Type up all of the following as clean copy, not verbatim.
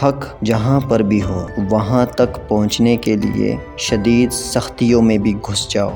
حق جہاں پر بھی ہو وہاں تک پہنچنے کے لیے شدید سختیوں میں بھی گھس جاؤ۔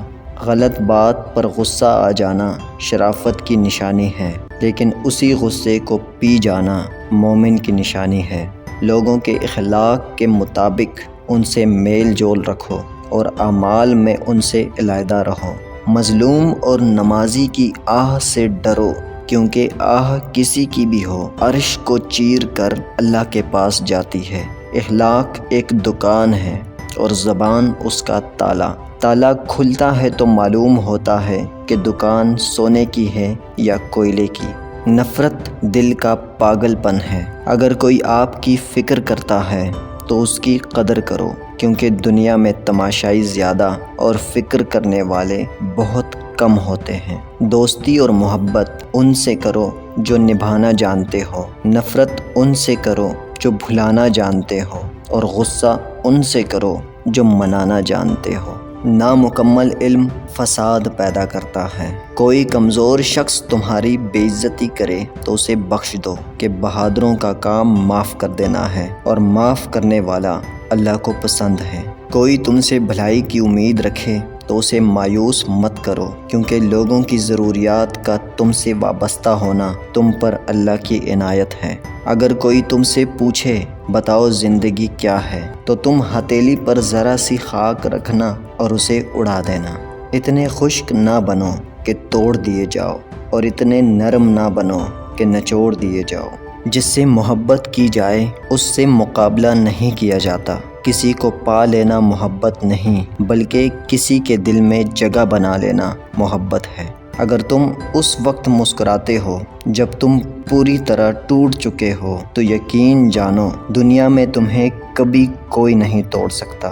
غلط بات پر غصہ آ جانا شرافت کی نشانی ہے، لیکن اسی غصے کو پی جانا مومن کی نشانی ہے۔ لوگوں کے اخلاق کے مطابق ان سے میل جول رکھو اور اعمال میں ان سے علیحدہ رہو۔ مظلوم اور نمازی کی آہ سے ڈرو، کیونکہ آہ کسی کی بھی ہو عرش کو چیر کر اللہ کے پاس جاتی ہے۔ اخلاق ایک دکان ہے اور زبان اس کا تالا۔ تالا کھلتا ہے تو معلوم ہوتا ہے کہ دکان سونے کی ہے یا کوئلے کی۔ نفرت دل کا پاگل پن ہے۔ اگر کوئی آپ کی فکر کرتا ہے تو اس کی قدر کرو، کیونکہ دنیا میں تماشائی زیادہ اور فکر کرنے والے بہت کم ہوتے ہیں۔ دوستی اور محبت ان سے کرو جو نبھانا جانتے ہو، نفرت ان سے کرو جو بھلانا جانتے ہو، اور غصہ ان سے کرو جو منانا جانتے ہو۔ نامکمل علم فساد پیدا کرتا ہے۔ کوئی کمزور شخص تمہاری بے عزتی کرے تو اسے بخش دو، کہ بہادروں کا کام معاف کر دینا ہے، اور معاف کرنے والا اللہ کو پسند ہے۔ کوئی تم سے بھلائی کی امید رکھے تو اسے مایوس مت کرو، کیونکہ لوگوں کی ضروریات کا تم سے وابستہ ہونا تم پر اللہ کی عنایت ہے۔ اگر کوئی تم سے پوچھے بتاؤ زندگی کیا ہے، تو تم ہتھیلی پر ذرا سی خاک رکھنا اور اسے اڑا دینا۔ اتنے خشک نہ بنو کہ توڑ دیے جاؤ، اور اتنے نرم نہ بنو کہ نچوڑ دیے جاؤ۔ جس سے محبت کی جائے اس سے مقابلہ نہیں کیا جاتا۔ کسی کو پا لینا محبت نہیں، بلکہ کسی کے دل میں جگہ بنا لینا محبت ہے۔ اگر تم اس وقت مسکراتے ہو جب تم پوری طرح ٹوٹ چکے ہو، تو یقین جانو دنیا میں تمہیں کبھی کوئی نہیں توڑ سکتا۔